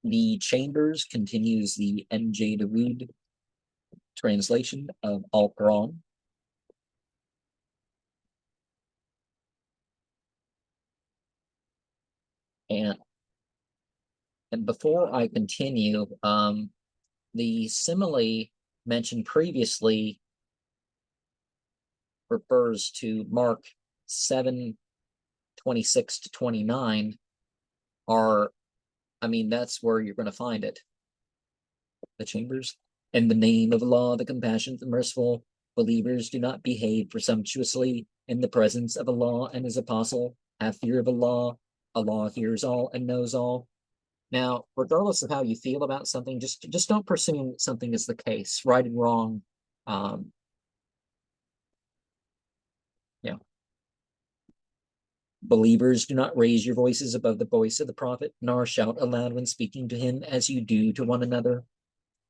The Chambers continues the M.J. Dawood translation of Al-Quran. And before I continue, the simile mentioned previously refers to Mark 7:26 to 29. That's where you're going to find it. The Chambers. In the name of Allah, the compassionate, the merciful, believers do not behave presumptuously in the presence of Allah and His apostle. Have fear of Allah. Allah hears all and knows all. Now, regardless of how you feel about something, just don't presume something is the case. Right and wrong. Yeah. Believers, do not raise your voices above the voice of the Prophet, nor shout aloud when speaking to him as you do to one another.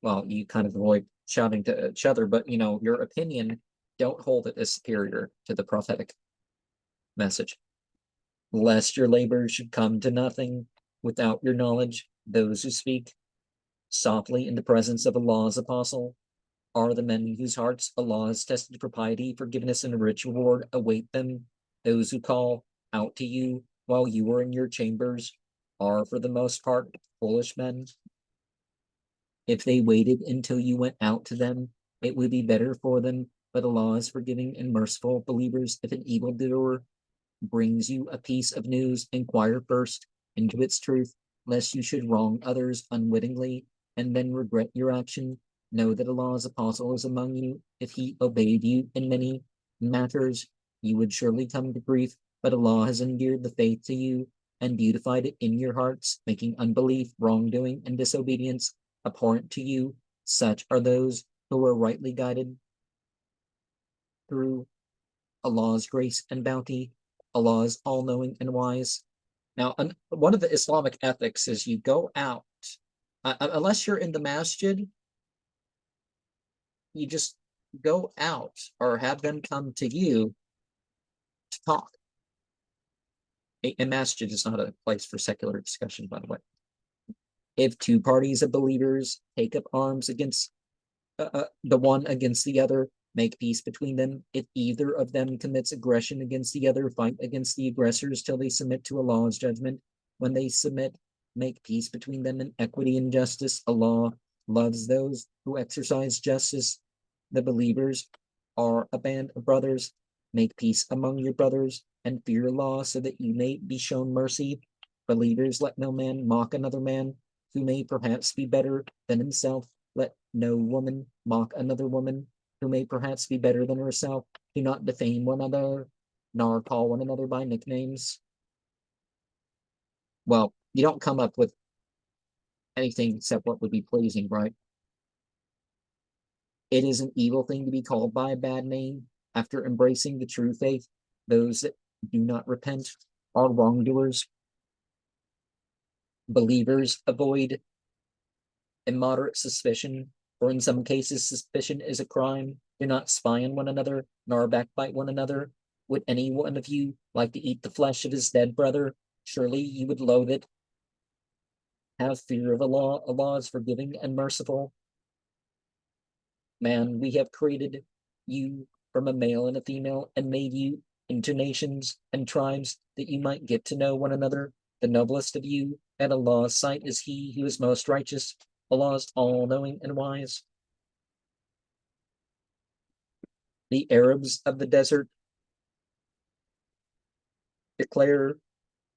Well, you kind of avoid shouting to each other, but your opinion, don't hold it as superior to the prophetic message. Lest your labor should come to nothing without your knowledge, those who speak softly in the presence of Allah's apostle are the men whose hearts Allah has tested for piety, forgiveness, and a rich reward await them. Those who call out to you while you are in your chambers are, for the most part, foolish men. If they waited until you went out to them, it would be better for them, but Allah is forgiving and merciful. Believers, if an evildoer brings you a piece of news, inquire first into its truth, lest you should wrong others unwittingly and then regret your action. Know that Allah's apostle is among you. If he obeyed you in many matters, you would surely come to grief, but Allah has endeared the faith to you and beautified it in your hearts, making unbelief, wrongdoing, and disobedience abhorrent to you. Such are those who are rightly guided through Allah's grace and bounty. Allah is all-knowing and wise. Now, one of the Islamic ethics is you go out, unless you're in the masjid, you just go out or have them come to you to talk. A masjid is not a place for secular discussion, by the way. If two parties of believers take up arms against the one against the other, make peace between them. If either of them commits aggression against the other, fight against the aggressors till they submit to Allah's judgment. When they submit, make peace between them in equity and justice. Allah loves those who exercise justice. The believers are a band of brothers. Make peace among your brothers and fear Allah so that you may be shown mercy. Believers, let no man mock another man who may perhaps be better than himself. Let no woman mock another woman who may perhaps be better than herself. Do not defame one another, nor call one another by nicknames. Well, you don't come up with anything except what would be pleasing, right? It is an evil thing to be called by a bad name after embracing the true faith. Those that do not repent are wrongdoers. Believers, avoid immoderate suspicion, for in some cases suspicion is a crime. Do not spy on one another, nor backbite one another. Would any one of you like to eat the flesh of his dead brother? Surely you would loathe it. Have fear of Allah. Allah is forgiving and merciful. Man, we have created you from a male and a female and made you into nations and tribes that you might get to know one another. The noblest of you at Allah's sight is he who is most righteous. Allah is all-knowing and wise. The Arabs of the desert declare,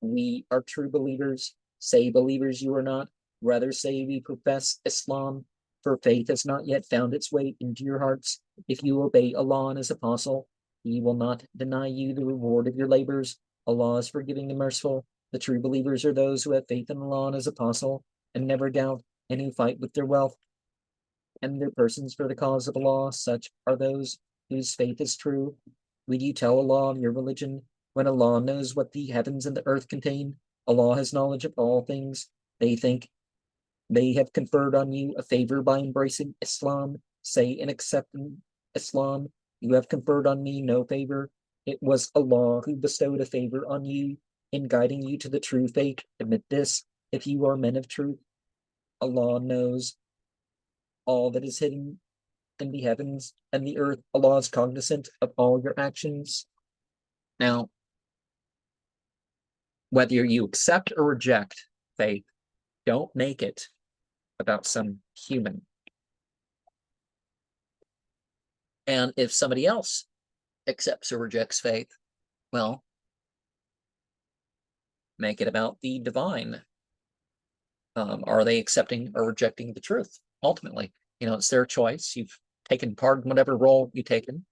we are true believers. Say, believers, you are not. Rather say, we profess Islam, for faith has not yet found its way into your hearts. If you obey Allah and His apostle, He will not deny you the reward of your labors. Allah is forgiving and merciful. The true believers are those who have faith in Allah and His apostle and never doubt, and who fight with their wealth and their persons for the cause of Allah. Such are those whose faith is true. Would you tell Allah of your religion when Allah knows what the heavens and the earth contain? Allah has knowledge of all things. They think they have conferred on you a favor by embracing Islam. Say, in accepting Islam, you have conferred on me no favor. It was Allah who bestowed a favor on you in guiding you to the true faith. Admit this, if you are men of truth. Allah knows all that is hidden in the heavens and the earth. Allah is cognizant of all your actions. Now, whether you accept or reject faith, don't make it about some human. And if somebody else accepts or rejects faith, well, make it about the divine. Are they accepting or rejecting the truth? Ultimately, it's their choice. You've taken part in whatever role you've taken.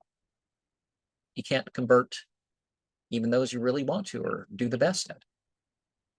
You can't convert even those you really want to or do the best at.